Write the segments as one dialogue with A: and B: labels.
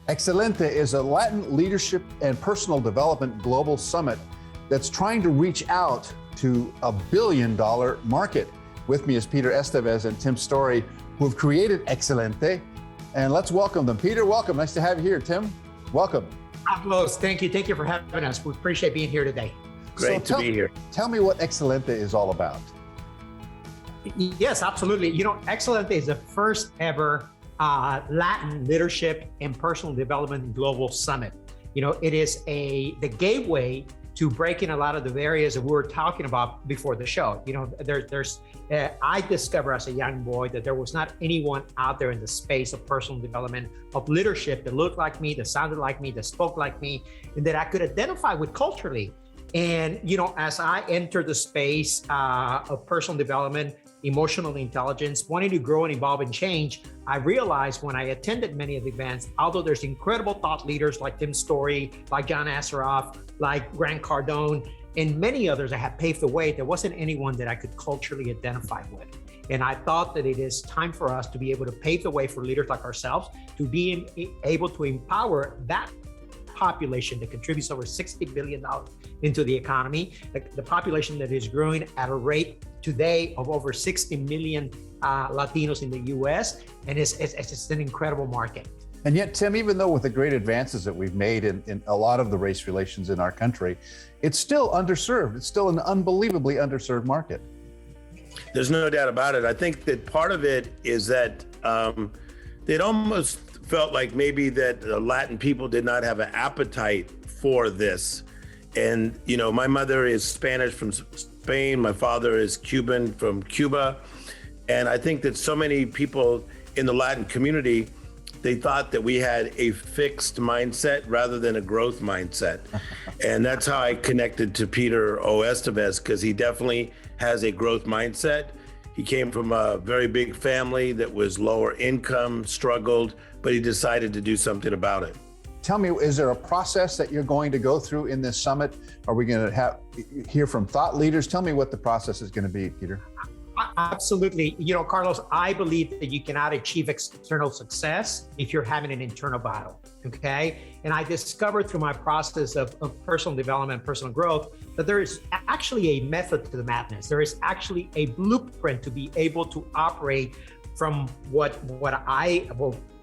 A: Excelente is a Latin leadership and personal development global summit that's trying to reach out to $1 billion market. With me is Peter Estévez and Tim Storey, who have created Excelente. And let's welcome them. Peter, welcome. Nice to have you here. Tim, welcome.
B: Carlos, thank you. Thank you for having us. We appreciate being here today.
C: Great to be here.
A: Tell me what Excelente is all about.
B: Yes, absolutely. You know, Excelente is the first ever Latin leadership and personal development global summit. You know, it is the gateway to breaking a lot of the areas that we were talking about before the show. You know, I discovered as a young boy that there was not anyone out there in the space of personal development, of leadership that looked like me, that sounded like me, that spoke like me, and that I could identify with culturally. And, you know, as I entered the space of personal development, emotional intelligence, wanting to grow and evolve and change, I realized when I attended many of the events, although there's incredible thought leaders like Tim Storey, like John Assaraf, like Grant Cardone, and many others that have paved the way, there wasn't anyone that I could culturally identify with. And I thought that it is time for us to be able to pave the way for leaders like ourselves to be able to empower that population that contributes over $60 billion into the economy, the population that is growing at a rate today of over 60 million Latinos in the US, and it's just an incredible market.
A: And yet, Tim, even though with the great advances that we've made in a lot of the race relations in our country, it's still underserved. It's still an unbelievably underserved market.
C: There's no doubt about it. I think that part of it is that it almost felt like maybe that the Latin people did not have an appetite for this. And, you know, my mother is Spanish from Spain. My father is Cuban from Cuba. And I think that so many people in the Latin community, they thought that we had a fixed mindset rather than a growth mindset. And that's how I connected to Peter Estévez, because he definitely has a growth mindset. He came from a very big family that was lower income, struggled, but he decided to do something about it.
A: Tell me, is there a process that you're going to go through in this summit? Are we going to hear from thought leaders? Tell me what the process is going to be, Peter.
B: Absolutely. You know, Carlos, I believe that you cannot achieve external success if you're having an internal battle, okay? And I discovered through my process of personal development, personal growth, that there is actually a method to the madness. There is actually a blueprint to be able to operate from what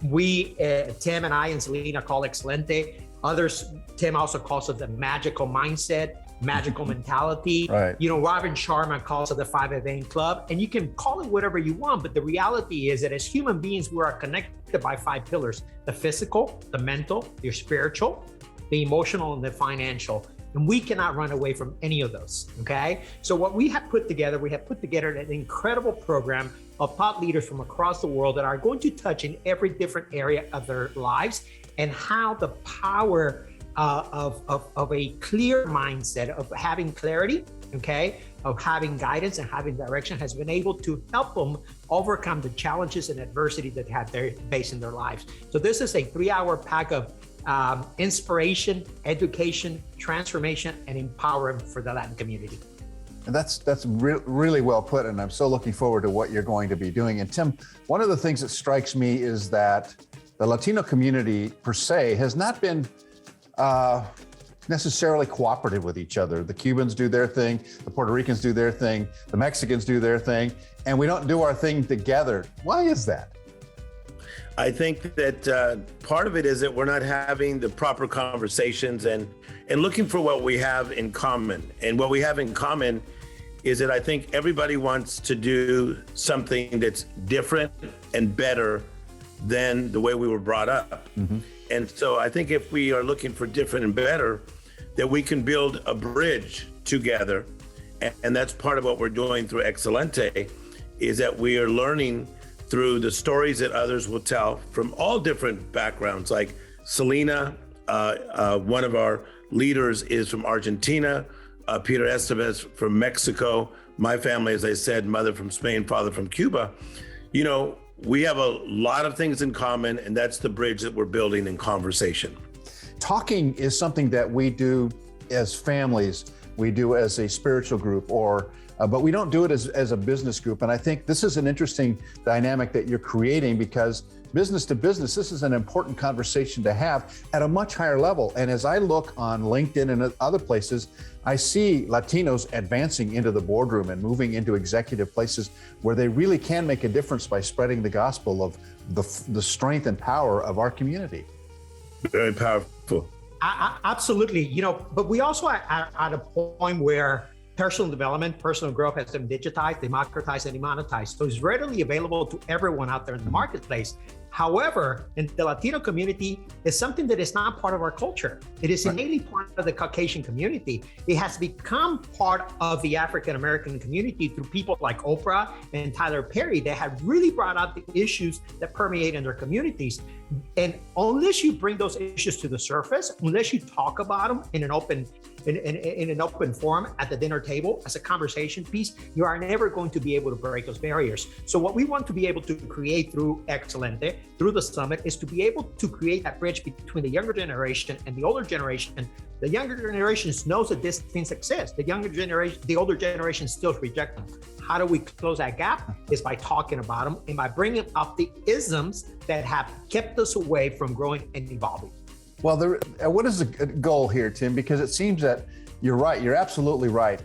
B: we, Tim and I and Selena call Excelente. Others, Tim also calls it the magical mindset, magical mentality.
A: Right.
B: You know, Robin Sharma calls it the 5 Aim Club, and you can call it whatever you want, but the reality is that as human beings, we are connected by 5 pillars: the physical, the mental, the spiritual, the emotional, and the financial. And we cannot run away from any of those, okay? So what we have put together an incredible program of thought leaders from across the world that are going to touch in every different area of their lives, and how the power of a clear mindset, of having clarity, okay, of having guidance and having direction has been able to help them overcome the challenges and adversity that they face in their lives. So this is a 3-hour pack of inspiration, education, transformation, and empowerment for the Latin community.
A: And that's really well put, and I'm so looking forward to what you're going to be doing. And Tim, one of the things that strikes me is that the Latino community per se has not been necessarily cooperative with each other. The Cubans do their thing, the Puerto Ricans do their thing, the Mexicans do their thing, and we don't do our thing together. Why is that?
C: I think that part of it is that we're not having the proper conversations and looking for what we have in common. And what we have in common is that I think everybody wants to do something that's different and better than the way we were brought up. Mm-hmm. And so I think if we are looking for different and better, that we can build a bridge together. And that's part of what we're doing through Excelente, is that we are learning through the stories that others will tell from all different backgrounds. Like Selena, one of our leaders, is from Argentina, Peter Estévez from Mexico, my family, as I said, mother from Spain, father from Cuba. You know, we have a lot of things in common, and that's the bridge that we're building in conversation.
A: Talking is something that we do as families, we do as a spiritual group, but we don't do it as a business group. And I think this is an interesting dynamic that you're creating, because business to business, this is an important conversation to have at a much higher level. And as I look on LinkedIn and other places, I see Latinos advancing into the boardroom and moving into executive places where they really can make a difference by spreading the gospel of the strength and power of our community.
C: Very powerful.
B: Absolutely. But we also are at a point where personal development, personal growth has been digitized, democratized, and demonetized. So it's readily available to everyone out there in the marketplace. However, in the Latino community, it's something that is not part of our culture. It is innately part of the Caucasian community. It has become part of the African-American community through people like Oprah and Tyler Perry that have really brought out the issues that permeate in their communities. And unless you bring those issues to the surface, unless you talk about them in an open forum at the dinner table as a conversation piece, you are never going to be able to break those barriers. So what we want to be able to create through Excelente, through the summit, is to be able to create that bridge between the younger generation and the older generation. The younger generation knows that these things exist. The older generation still reject them. How do we close that gap? Is by talking about them and by bringing up the isms that have kept us away from growing and evolving.
A: Well, what is the goal here, Tim? Because it seems that you're right. You're absolutely right.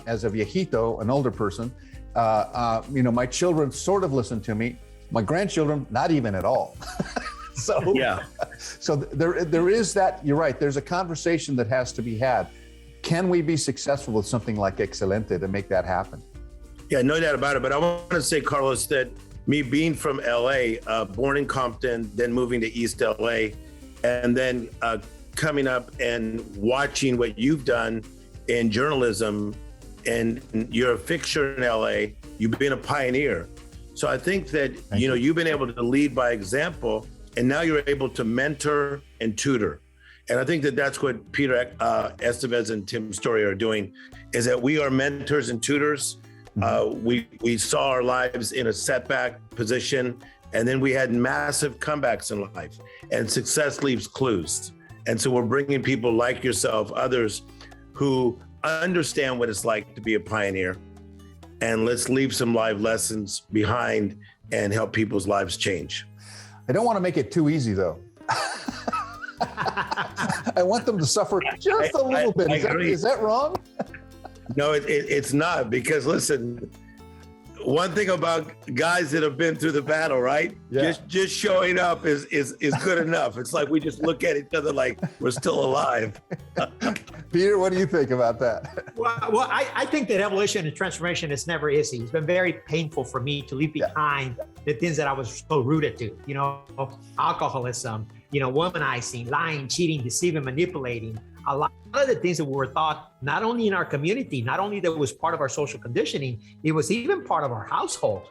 A: As a viejito, an older person, my children sort of listen to me. My grandchildren, not even at all. So
C: yeah.
A: So there is that. You're right. There's a conversation that has to be had. Can we be successful with something like Excelente to make that happen?
C: Yeah, no doubt about it. But I want to say, Carlos, that me being from LA, born in Compton, then moving to East LA, and then coming up and watching what you've done in journalism, and you're a fixture in LA, you've been a pioneer. So I think that, you've been able to lead by example, and now you're able to mentor and tutor. And I think that that's what Peter Estévez and Tim Storey are doing, is that we are mentors and tutors. We saw our lives in a setback position, and then we had massive comebacks in life, and success leaves clues. And so we're bringing people like yourself, others who understand what it's like to be a pioneer, and let's leave some life lessons behind and help people's lives change.
A: I don't want to make it too easy, though. I want them to suffer just a little bit. Is that wrong?
C: No, it's not, because listen, one thing about guys that have been through the battle, right?
A: Yeah.
C: Just showing up is good enough. It's like we just look at each other like we're still alive.
A: Peter, what do you think about that?
B: Well, I think that evolution and transformation is never easy. It's been very painful for me to leave behind the things that I was so rooted to, alcoholism, womanizing, lying, cheating, deceiving, manipulating. A lot of the things that were taught, not only in our community, not only that was part of our social conditioning, it was even part of our household.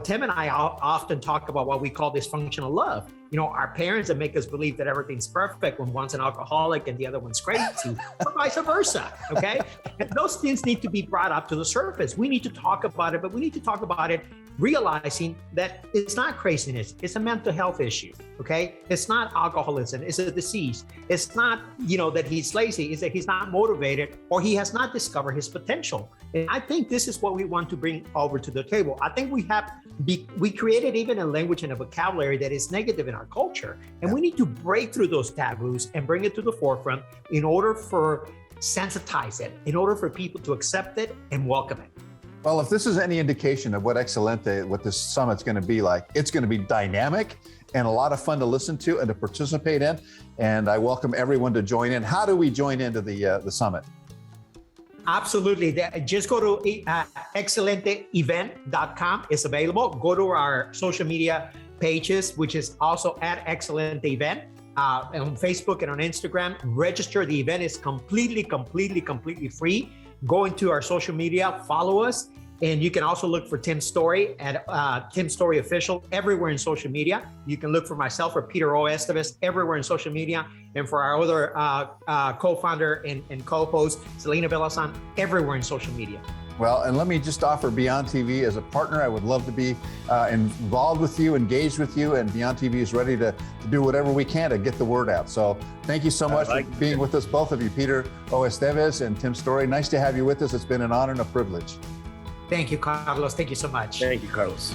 B: Tim and I often talk about what we call dysfunctional love. Our parents that make us believe that everything's perfect when one's an alcoholic and the other one's crazy, or vice versa, okay? And those things need to be brought up to the surface. We need to talk about it, but we need to talk about it realizing that it's not craziness, it's a mental health issue, okay? It's not alcoholism, it's a disease. It's not, that he's lazy, it's that he's not motivated or he has not discovered his potential. And I think this is what we want to bring over to the table. I think we created even a language and a vocabulary that is negative in our culture. And we need to break through those taboos and bring it to the forefront in order for sensitize it, in order for people to accept it and welcome it.
A: Well, if this is any indication of what Excelente, what this summit's going to be like, it's going to be dynamic and a lot of fun to listen to and to participate in. And I welcome everyone to join in. How do we join into the summit?
B: Absolutely. Just go to excelenteevent.com. It's available. Go to our social media pages, which is also at Excelente Event on Facebook and on Instagram. Register. The event is completely free. Go into our social media, follow us, and you can also look for Tim Storey at Tim Storey Official everywhere in social media. You can look for myself or Peter O. Estévez everywhere in social media, and for our other co-founder and co-host, Selena Villazan, everywhere in social media.
A: Well, and let me just offer BEONDTV as a partner. I would love to be involved with you, engaged with you, and BEONDTV is ready to do whatever we can to get the word out. So thank you so much for being with us, both of you, Peter O. Estévez and Tim Storey. Nice to have you with us. It's been an honor and a privilege.
B: Thank you, Carlos. Thank you so much.
C: Thank you, Carlos.